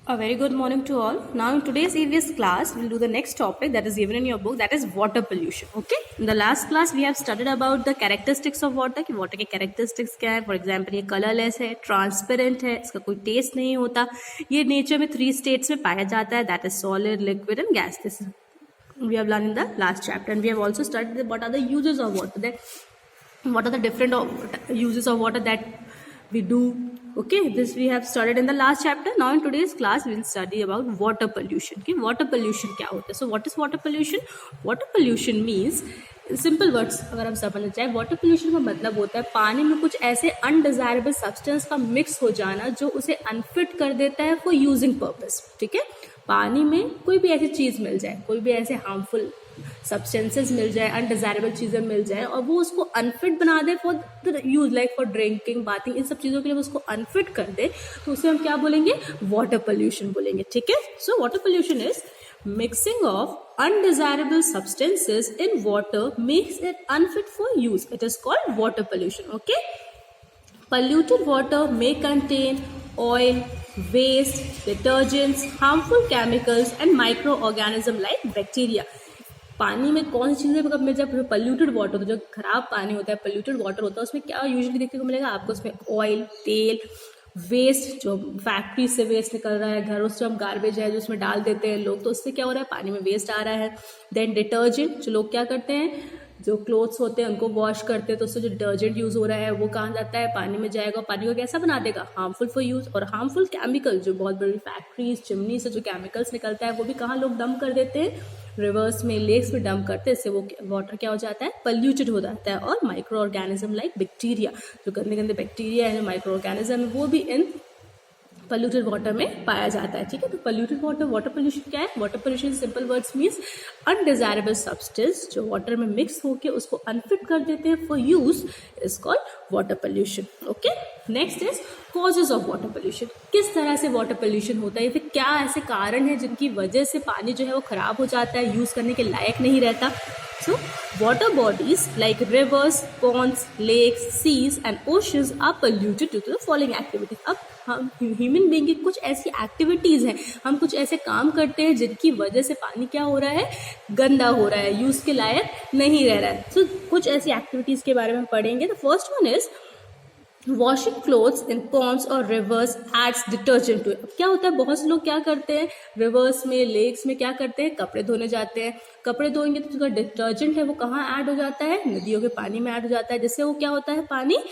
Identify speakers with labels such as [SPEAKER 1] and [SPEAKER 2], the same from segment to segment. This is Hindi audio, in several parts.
[SPEAKER 1] A very good morning to all. Now in today's EVS class, we'll do the next topic that is given in your book, that is water pollution. Okay. In the last class, we have studied about the characteristics of water. कि water के characteristics क्या है? For example, ये colorless है, transparent है, इसका कोई taste नहीं होता. ये nature में 3 states में पाया जाता है, that is solid, liquid and gas. This we have learned in the last chapter, and we have also studied what are the uses of water. What are the different uses of water that we do. Okay, this we have studied in the last chapter. Now in today's class we will study about water pollution. कि water pollution क्या होता है? So what is water pollution? Water pollution means simple words अगर हम समझना चाहें, वाटर पोल्यूशन का मतलब होता है पानी में कुछ ऐसे अनडिजायरेबल सब्सटेंस का मिक्स हो जाना जो उसे अनफिट कर देता है फॉर यूजिंग पर्पस. ठीक है, पानी में कोई भी ऐसी चीज मिल जाए, कोई भी ऐसे हार्मफुल सब्सटेंसेस मिल जाए, अनडिजायरेबल चीजें मिल जाए और वो उसको अनफिट बना दे for the use, like for drinking, bathing, इन सब चीजों के लिए वो उसको अनफिट कर दे, तो उसे हम क्या बोलेंगे? वाटर पोल्यूशन बोलेंगे. ठीक है, so water pollution is mixing of undesirable substances in water makes it unfit for use. It is called water pollution. Okay, polluted water may contain oil, waste, detergents, harmful chemicals and microorganisms like bacteria. पानी में कौन सी चीजें कब मिल जाए? पोल्यूटेड वाटर, तो जो खराब पानी होता है, पोल्यूटेड वाटर होता है, उसमें क्या यूजुअली देखने को मिलेगा आपको? उसमें ऑयल, तेल, वेस्ट, जो फैक्ट्री से वेस्ट निकल रहा है, घरों से हम गार्बेज है जो उसमें डाल देते हैं लोग, तो उससे क्या हो रहा है? पानी में वेस्ट आ रहा है. देन डिटर्जेंट, जो लोग क्या करते हैं, जो क्लोथ्स होते हैं उनको वॉश करते हैं, तो उससे जो डिटर्जेंट यूज हो रहा है वो कहाँ जाता है? पानी में जाएगा. पानी को कैसा बना देगा? Harmful for use. और हार्मफुल केमिकल, जो बहुत बड़ी फैक्ट्रीज, चिमनी से जो केमिकल्स निकलता है वो भी कहाँ लोग डंप कर देते हैं? रिवर्स में, लेक्स में डंप करते हैं. इससे वो वाटर क्या हो जाता है? पोल्यूटेड हो जाता है. और माइक्रो ऑर्गेनिज्म लाइक बैक्टीरिया, जो गंदे गंदे बैक्टीरिया है, माइक्रो ऑर्गेनिज्म है, वो भी इन पोल्यूटेड वाटर में पाया जाता है. ठीक है, तो पोल्यूटेड वाटर, वाटर पोल्यूशन क्या है? Water pollution simple words means undesirable substance जो वाटर में मिक्स होकर उसको अनफिट कर देते हैं for use, is called water pollution. Okay, next is causes of water pollution. किस तरह से वाटर पोल्यूशन होता है, फिर क्या ऐसे कारण है जिनकी वजह से पानी जो है वो खराब हो जाता है, यूज करने के लायक नहीं रहता? So, water bodies like rivers, ponds, lakes, seas and oceans are polluted due to the following activities. अब हम ह्यूमन बीइंग की कुछ ऐसी एक्टिविटीज हैं, हम कुछ ऐसे काम करते हैं जिनकी वजह से पानी क्या हो रहा है? गंदा हो रहा है, यूज के लायक नहीं रह रहा है. So, कुछ ऐसी एक्टिविटीज के बारे में हम पढ़ेंगे. The first one is washing clothes in ponds और rivers adds detergent to it. क्या होता है? बहुत से लोग क्या करते हैं, रिवर्स में, लेक्स में क्या करते हैं? कपड़े धोने जाते हैं. कपड़े धोएंगे तो जो डिटर्जेंट है वो कहाँ ऐड हो जाता है? नदियों के पानी में ऐड हो जाता है, जिससे वो क्या होता है? पानी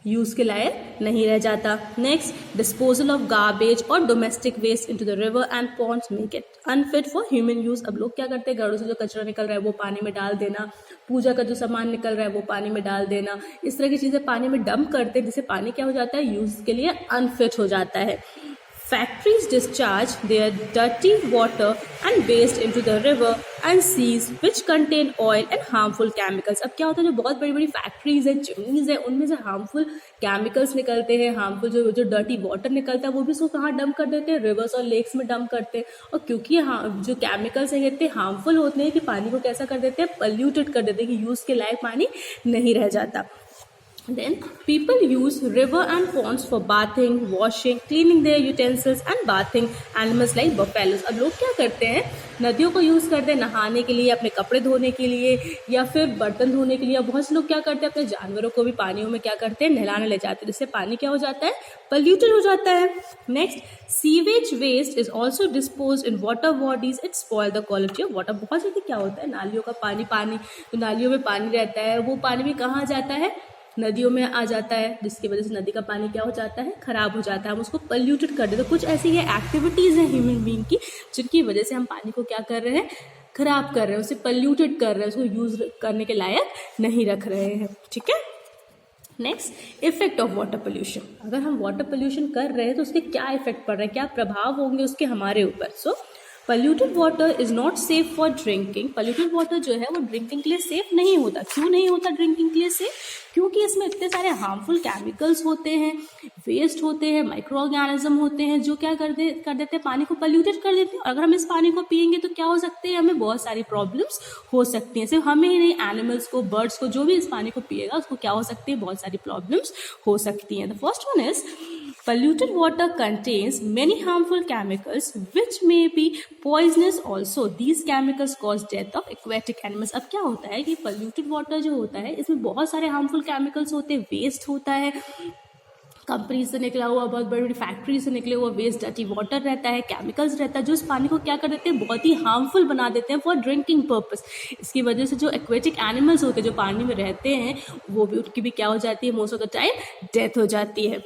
[SPEAKER 1] यूज के लायक नहीं रह जाता. नेक्स्ट, डिस्पोजल ऑफ गार्बेज और domestic waste into the river and ponds make it unfit for human use. अब लोग क्या करते हैं? घरों से जो कचरा निकल रहा है वो पानी में डाल देना, पूजा का जो सामान निकल रहा है वो पानी में डाल देना, इस तरह की चीजें पानी में डंप करते हैं, जिससे पानी क्या हो जाता है? यूज के लिए अनफिट हो जाता है. Factories discharge their dirty water and waste into the river and seas which contain oil and harmful chemicals. अब क्या होता है? जो बहुत बड़ी बड़ी फैक्ट्रीज है, चिमनीज है, उनमें से हार्मफुल केमिकल्स निकलते हैं, हार्मफुल जो डर्टी वाटर निकलता है वो भी उसको कहाँ डंप कर देते हैं? रिवर्स और लेक्स में डंप करते हैं. और क्योंकि जो केमिकल्स हैं इतने हार्मफुल होते हैं कि पानी को कैसा कर देते हैं? पोल्यूटेड कर देते हैं, कि यूज के लायक पानी नहीं रह जाता. Then people use river and ponds for bathing, washing, cleaning their utensils and bathing animals like buffaloes. अब लोग क्या करते हैं? नदियों को यूज करते हैं नहाने के लिए, अपने कपड़े धोने के लिए या फिर बर्तन धोने के लिए. बहुत से लोग क्या करते हैं? अपने जानवरों को भी पानियों में क्या करते हैं? नहलाने ले जाते हैं, जिससे पानी क्या हो जाता है? पोल्यूटेड हो जाता है. Next, sewage waste is also dispose in water bodies. It spoil the quality of water. बहुत जल्दी क्या होता है? नालियों का पानी तो नालियों में पानी रहता है, वो पानी भी कहाँ जाता है? नदियों में आ जाता है, जिसकी वजह से नदी का पानी क्या हो जाता है? खराब हो जाता है, हम उसको पोल्यूटेड कर देते हैं. तो कुछ ऐसी ये एक्टिविटीज हैं ह्यूमन बीइंग की जिनकी वजह से हम पानी को क्या कर रहे हैं? खराब कर रहे हैं, उसे पोल्यूटेड कर रहे हैं, उसको यूज करने के लायक नहीं रख रहे हैं. ठीक है, next, effect of water pollution. अगर हम वाटर पोल्यूशन कर रहे हैं तो उसके क्या इफेक्ट पड़ रहे हैं, क्या प्रभाव होंगे उसके हमारे ऊपर? So polluted water is not safe for drinking. Polluted water जो है वो ड्रिंकिंग के लिए सेफ नहीं होता. क्यों नहीं होता ड्रिंकिंग के लिए सेफ? क्योंकि इसमें इतने सारे हार्मफुल केमिकल्स होते हैं, वेस्ट होते हैं, माइक्रो ऑर्गेनिज्म होते हैं, जो क्या कर देते हैं? पानी को पोल्यूटेड कर देते हैं. अगर हम इस पानी को पियेंगे तो क्या हो सकते हैं? हमें बहुत सारी प्रॉब्लम्स हो सकती हैं. सिर्फ हमें ही नहीं, एनिमल्स को, बर्ड्स को, जो भी इस पानी को पिएगा उसको क्या हो सकती है? बहुत सारी प्रॉब्लम्स हो सकती हैं. The first one is Polluted water contains many harmful chemicals which may be poisonous also. These chemicals cause death of aquatic animals. अब क्या होता है कि polluted water जो होता है इसमें बहुत सारे harmful chemicals होते हैं, वेस्ट होता है, कंपनी से निकला हुआ, बहुत बड़ी बड़ी फैक्ट्री से निकले हुआ वेस्ट, डर्टी वाटर रहता है, केमिकल्स रहता है, जो इस पानी को क्या कर देते हैं, बहुत ही हार्मफुल बना देते हैं फॉर ड्रिंकिंग पर्पस. इसकी वजह से जो एक्वेटिक एनिमल्स होते हैं जो पानी में रहते हैं वो भी, उनकी भी क्या हो जाती है, most of the time death हो जाती है.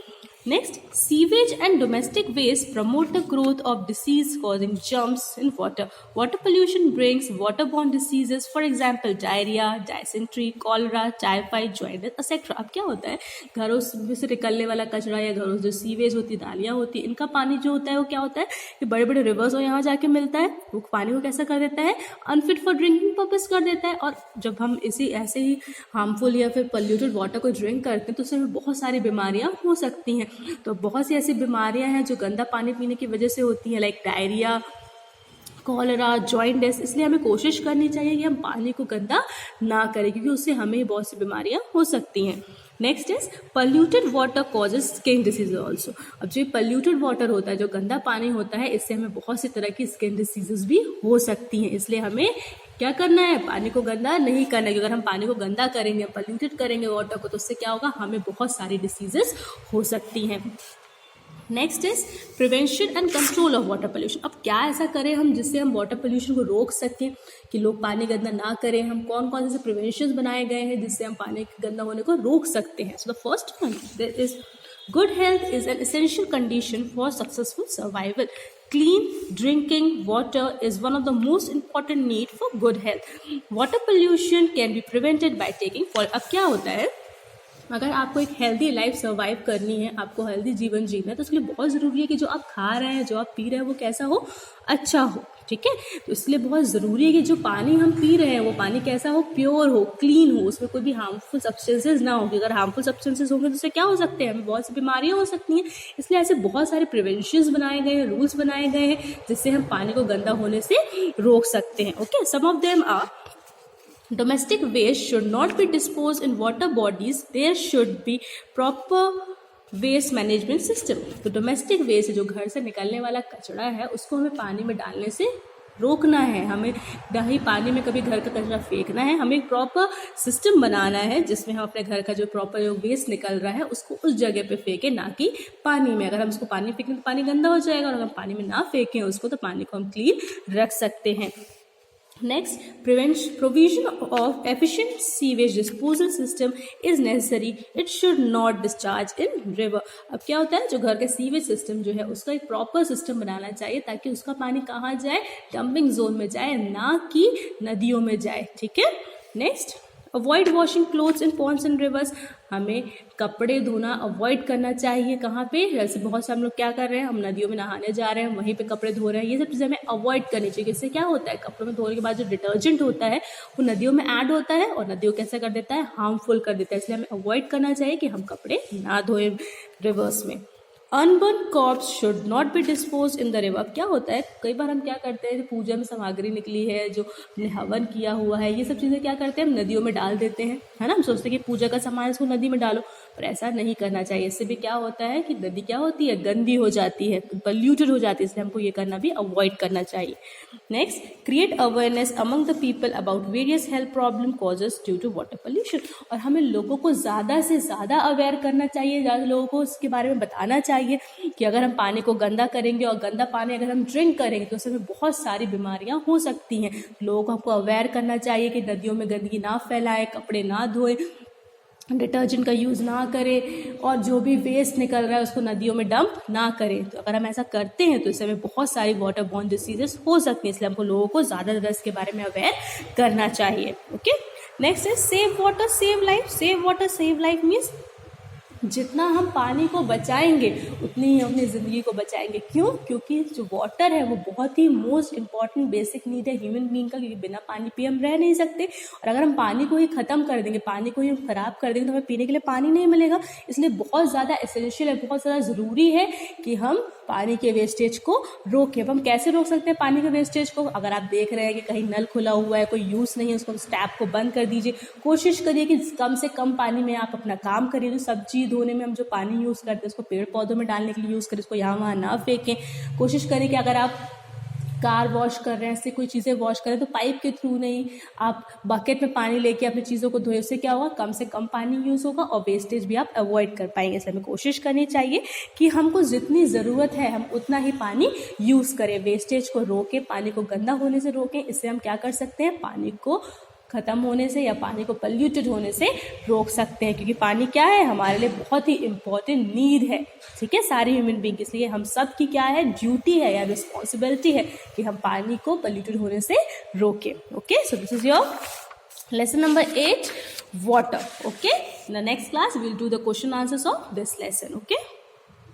[SPEAKER 1] Next, sewage and domestic waste promote the growth of disease causing germs in water. Water pollution brings waterborne diseases, for example, diarrhea, dysentery, cholera, typhoid, jaundice, etc. अब क्या होता है, घरों से निकलने वाला कचरा या घरों से जो सीवेज होती है, नालियाँ होती है, इनका पानी जो होता है वो क्या होता है कि बड़े बड़े रिवर्स और यहाँ जाके मिलता है, वो पानी को कैसा कर देता है, अनफिट फॉर ड्रिंकिंग पर्पस कर देता है. और जब हम इसी ऐसे ही हार्मफुल या फिर पोल्यूटेड वाटर को ड्रिंक करते हैं तो उससे बहुत सारी बीमारियाँ हो सकती हैं. तो बहुत सी ऐसी बीमारियां हैं जो गंदा पानी पीने की वजह से होती हैं, लाइक डायरिया, कॉलरा, जॉइंटिस. इसलिए हमें कोशिश करनी चाहिए कि हम पानी को गंदा ना करें क्योंकि उससे हमें बहुत सी बीमारियां हो सकती हैं. Next is polluted water causes skin disease also. अब जो पल्यूटेड वाटर होता है, जो गंदा पानी होता है, इससे हमें बहुत सी तरह की स्किन डिसीजेज भी हो सकती हैं. इसलिए हमें क्या करना है, पानी को गंदा नहीं करना है. अगर हम पानी को गंदा करेंगे, पल्यूटेड करेंगे वाटर को, तो उससे क्या होगा, हमें बहुत सारी डिसीजेस हो सकती हैं. Next is prevention and control of water pollution. अब क्या ऐसा करें हम जिससे हम वाटर पोल्यूशन को रोक सकें कि लोग पानी गंदा ना करें. हम कौन कौन से प्रिवेंशन बनाए गए हैं जिससे हम पानी गंदा होने को रोक सकते हैं. So the first one is good health is an essential condition for successful survival. Clean drinking water is one of the most important need for good health. Water pollution can be prevented by taking अब क्या होता है, अगर आपको एक हेल्दी लाइफ सर्वाइव करनी है, आपको हेल्दी जीवन जीना है, तो उसके लिए बहुत ज़रूरी है कि जो आप खा रहे हैं, जो आप पी रहे हैं, वो कैसा हो, अच्छा हो. ठीक है, तो इसलिए बहुत ज़रूरी है कि जो पानी हम पी रहे हैं वो पानी कैसा हो, प्योर हो, क्लीन हो, उसमें कोई भी हार्मफुल सब्सटेंसेज ना हो. अगर हार्मफुल सब्सटेंसेज होंगे तो उससे क्या हो सकते हैं, हमें बहुत सी बीमारियां हो सकती हैं. इसलिए ऐसे बहुत सारे प्रिवेंशंस बनाए गए हैं, रूल्स बनाए गए हैं जिससे हम पानी को गंदा होने से रोक सकते हैं. Okay, some of them are domestic waste should not be disposed in water bodies. There should be proper waste management system. तो डोमेस्टिक वेस्ट जो घर से निकलने वाला कचरा है उसको हमें पानी में डालने से रोकना है. हमें ना ही पानी में कभी घर का कचरा फेंकना है. हमें एक प्रॉपर सिस्टम बनाना है जिसमें हम अपने घर का जो प्रॉपर जो वेस्ट निकल रहा है उसको उस जगह पे फेंके, ना कि पानी में. अगर हम उसको पानी फेंकें तो पानी गंदा हो जाएगा, और अगर हम पानी में ना फेंकें उसको तो पानी को हम क्लीन रख सकते हैं. Next, provision of efficient sewage disposal system is necessary. It should not discharge in river. अब क्या होता है, जो घर के सीवेज सिस्टम जो है उसका एक प्रॉपर सिस्टम बनाना चाहिए ताकि उसका पानी कहाँ जाए, डंपिंग जोन में जाए, ना कि नदियों में जाए. ठीक है. Next, avoid washing clothes in Pond's and reverse. हमें कपड़े धोना अवॉइड करना चाहिए. कहाँ पे, जैसे बहुत से हम लोग क्या कर रहे हैं, हम नदियों में नहाने जा रहे हैं, वहीं पे कपड़े धो रहे हैं. ये सब चीज़ें हमें अवॉइड करनी चाहिए. इससे क्या होता है, कपड़ों में धोने के बाद जो डिटर्जेंट होता है वो नदियों में ऐड होता है और नदियों कैसा कर देता है, हार्मफुल कर देता है. इसलिए हमें अवॉइड करना चाहिए कि हम कपड़े ना धोएं रिवर्स में. Unburn corps should not be dispose in the river. अब क्या होता है, कई बार हम क्या करते हैं, पूजा में सामग्री निकली है, जो हमने हवन किया हुआ है, ये सब चीज़ें क्या करते हैं, हम नदियों में डाल देते हैं, है ना. हम सोचते हैं कि पूजा का सामान इसको नदी में डालो, पर ऐसा नहीं करना चाहिए. इससे भी क्या होता है कि नदी क्या होती है, गंदी हो जाती है, पल्यूटेड हो जाती है. इसलिए हमको ये करना भी अवॉइड करना चाहिए. Next, create awareness among the people about various health problem causes due to water pollution. और हमें लोगों को ज़्यादा से ज़्यादा अवेयर करना चाहिए, ज़्यादा लोगों को इसके बारे में बताना चाहिए कि अगर हम पानी को गंदा करेंगे और गंदा पानी अगर हम ड्रिंक करेंगे तो उससे हमें बहुत सारी बीमारियां हो सकती हैं. लोगों को हमको अवेयर करना चाहिए कि नदियों में गंदगी ना फैलाएं, कपड़े ना धोएं, डिटर्जेंट का यूज़ ना करें, और जो भी वेस्ट निकल रहा है उसको नदियों में डंप ना करें. तो अगर हम ऐसा करते हैं तो इससे हमें बहुत सारी वाटर बॉर्न डिसीजेस हो सकती हैं. इसलिए हमको लोगों को ज़्यादा इसके बारे में अवेयर करना चाहिए. ओके. नेक्स्ट है save water save life. Save water save life means जितना हम पानी को बचाएंगे उतनी ही अपनी ज़िंदगी को बचाएंगे. क्यों? क्योंकि जो वाटर है वो बहुत ही मोस्ट इंपॉर्टेंट बेसिक नीड है ह्यूमन बीइंग का, क्योंकि बिना पानी पिए हम रह नहीं सकते. और अगर हम पानी को ही ख़त्म कर देंगे, पानी को ही हम ख़राब कर देंगे, तो हमें पीने के लिए पानी नहीं मिलेगा. इसलिए बहुत ज़्यादा एसेंशियल है, बहुत ज़्यादा ज़रूरी है कि हम पानी के वेस्टेज को रोकें। अब हम कैसे रोक सकते हैं पानी के वेस्टेज को? अगर आप देख रहे हैं कि कहीं नल खुला हुआ है, कोई यूज़ नहीं है, उसको उस टैप को बंद कर दीजिए। कोशिश करिए कि कम से कम पानी में आप अपना काम करिए। तो सब्जी धोने में हम जो पानी यूज़ करते हैं उसको पेड़ पौधों में डालने के लिए यूज़ करें, उसको यहाँ वहाँ ना फेंकें। कोशिश करें कि अगर आप कार वॉश कर रहे हैं, ऐसे कोई चीज़ें वॉश करें तो पाइप के थ्रू नहीं, आप बकेट में पानी लेके अपनी चीज़ों को धोए। उससे क्या होगा, कम से कम पानी यूज़ होगा और वेस्टेज भी आप अवॉइड कर पाएंगे। इसलिए हमें कोशिश करनी चाहिए कि हमको जितनी ज़रूरत है हम उतना ही पानी यूज़ करें। वेस्टेज को रोकें, पानी को गंदा होने से रोकें। इससे हम क्या कर सकते हैं, पानी को ख़त्म होने से या पानी को पल्यूटेड होने से रोक सकते हैं। क्योंकि पानी क्या है, हमारे लिए बहुत ही इम्पॉर्टेंट नीड है, ठीक है, सारे ह्यूमन बींग। इसलिए हम सब की क्या है, ड्यूटी है या रिस्पॉन्सिबिलिटी है कि हम पानी को पल्यूटेड होने से रोकें। Okay, so this is your lesson number 8, water. Okay, in the next class we will do the question answers of this lesson. Okay.